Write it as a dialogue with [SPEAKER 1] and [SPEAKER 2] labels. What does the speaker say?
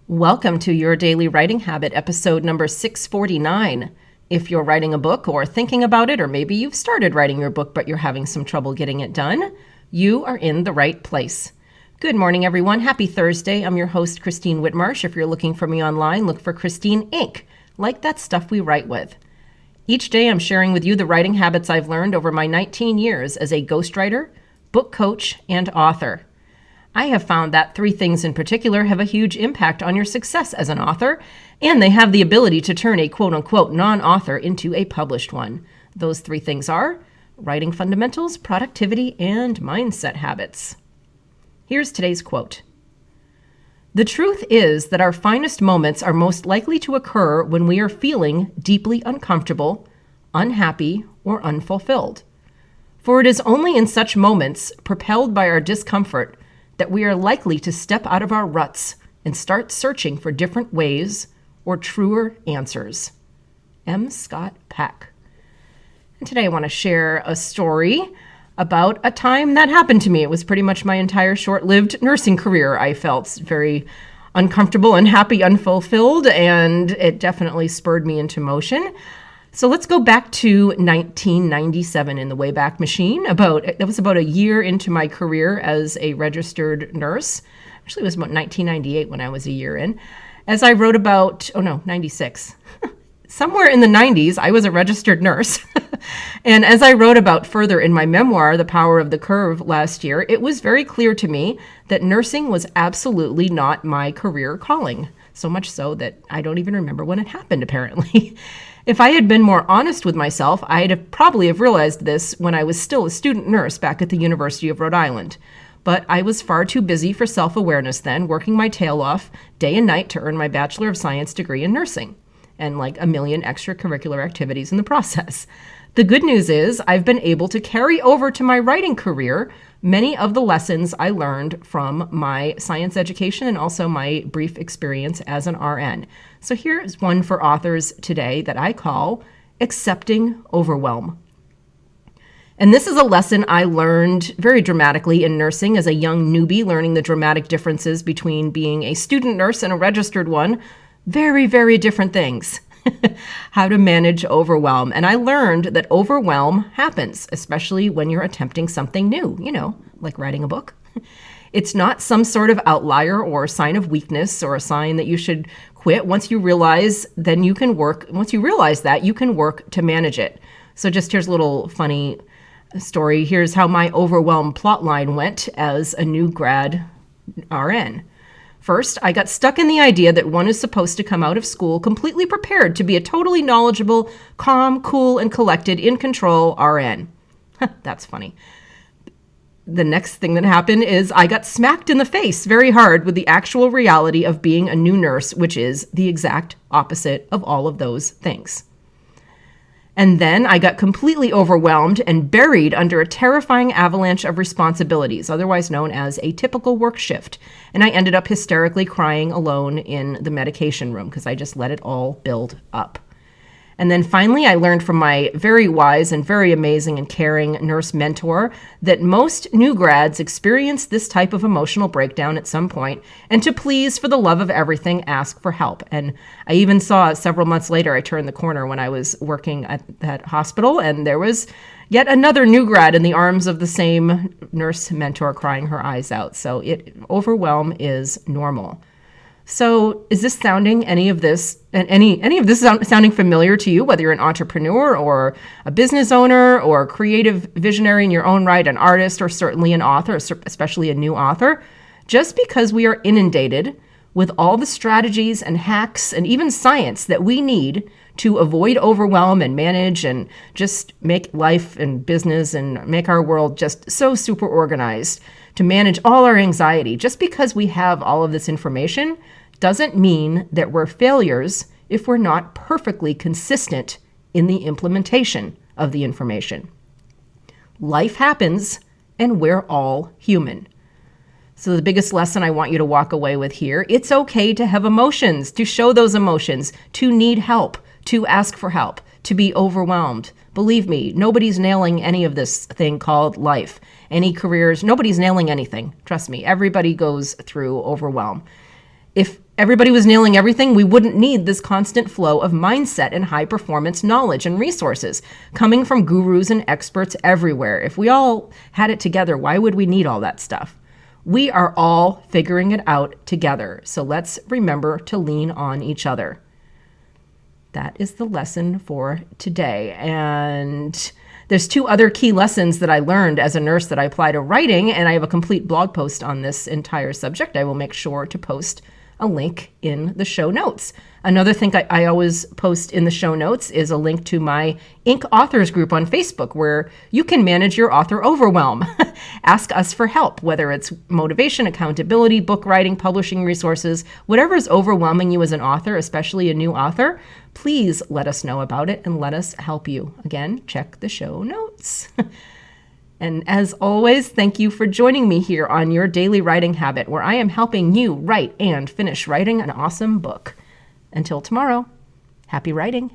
[SPEAKER 1] Welcome to Your Daily Writing Habit, episode number 649. If you're writing a book or thinking about it, or maybe you've started writing your book but you're having some trouble getting it done, you are in the right place. Good morning, everyone. Happy Thursday. I'm your host, Christine Whitmarsh. If you're looking for me online, look for Christine Inc., like that stuff we write with. Each day I'm sharing with you the writing habits I've learned over my 19 years as a ghostwriter, book coach, and author. I have found that three things in particular have a huge impact on your success as an author, and they have the ability to turn a quote-unquote non-author into a published one. Those three things are writing fundamentals, productivity, and mindset habits. Here's today's quote. "The truth is that our finest moments are most likely to occur when we are feeling deeply uncomfortable, unhappy, or unfulfilled. For it is only in such moments, propelled by our discomfort, that we are likely to step out of our ruts and start searching for different ways or truer answers." M. Scott Peck. And today I want to share a story about a time that happened to me. It was pretty much my entire short-lived nursing career. I felt very uncomfortable, unhappy, unfulfilled, and it definitely spurred me into motion. So let's go back to 1997 in the Wayback Machine. It was about a year into my career as a registered nurse. Actually, it was about 1998 when I was a year in. As I wrote about, 96. Somewhere in the 90s, I was a registered nurse. And as I wrote about further in my memoir, The Power of the Curve, last year, it was very clear to me that nursing was absolutely not my career calling. So much so that I don't even remember when it happened, apparently. If I had been more honest with myself, I'd probably have realized this when I was still a student nurse back at the University of Rhode Island. But I was far too busy for self-awareness then, working my tail off day and night to earn my Bachelor of Science degree in nursing, and like a million extracurricular activities in the process. The good news is I've been able to carry over to my writing career many of the lessons I learned from my science education and also my brief experience as an RN. So here's one for authors today that I call accepting overwhelm. And this is a lesson I learned very dramatically in nursing as a young newbie, learning the dramatic differences between being a student nurse and a registered one. Very, very different things. How to manage overwhelm. And I learned that overwhelm happens, especially when you're attempting something new, like writing a book. It's not some sort of outlier or sign of weakness or a sign that you should quit. Once you realize that, you can work to manage it. So just here's a little funny story. Here's how my overwhelm plotline went as a new grad RN. First, I got stuck in the idea that one is supposed to come out of school completely prepared to be a totally knowledgeable, calm, cool, and collected, in control RN. That's funny. The next thing that happened is I got smacked in the face very hard with the actual reality of being a new nurse, which is the exact opposite of all of those things. And then I got completely overwhelmed and buried under a terrifying avalanche of responsibilities, otherwise known as a typical work shift. And I ended up hysterically crying alone in the medication room because I just let it all build up. And then finally, I learned from my very wise and very amazing and caring nurse mentor that most new grads experience this type of emotional breakdown at some point, and to please, for the love of everything, ask for help. And I even saw several months later, I turned the corner when I was working at that hospital, and there was yet another new grad in the arms of the same nurse mentor crying her eyes out. So overwhelm is normal. So is this sounding any of this sounding familiar to you, whether you're an entrepreneur or a business owner or a creative visionary in your own right, an artist, or certainly an author, especially a new author? Just because we are inundated with all the strategies and hacks and even science that we need to avoid overwhelm and manage and just make life and business and make our world just so super organized to manage all our anxiety, just because we have all of this information doesn't mean that we're failures if we're not perfectly consistent in the implementation of the information. Life happens, and we're all human. So the biggest lesson I want you to walk away with here, it's okay to have emotions, to show those emotions, to need help, to ask for help, to be overwhelmed. Believe me, nobody's nailing any of this thing called life. Any careers, nobody's nailing anything. Trust me, everybody goes through overwhelm. If everybody was nailing everything, we wouldn't need this constant flow of mindset and high performance knowledge and resources coming from gurus and experts everywhere. If we all had it together, why would we need all that stuff? We are all figuring it out together. So let's remember to lean on each other. That is the lesson for today. And there's 2 other key lessons that I learned as a nurse that I apply to writing, and I have a complete blog post on this entire subject. I will make sure to post a link in the show notes. Another thing I always post in the show notes is a link to my Inc. Authors group on Facebook, where you can manage your author overwhelm. Ask us for help, whether it's motivation, accountability, book writing, publishing resources, whatever is overwhelming you as an author, especially a new author. Please let us know about it and let us help you. Again, check the show notes. And as always, thank you for joining me here on Your Daily Writing Habit, where I am helping you write and finish writing an awesome book. Until tomorrow, happy writing.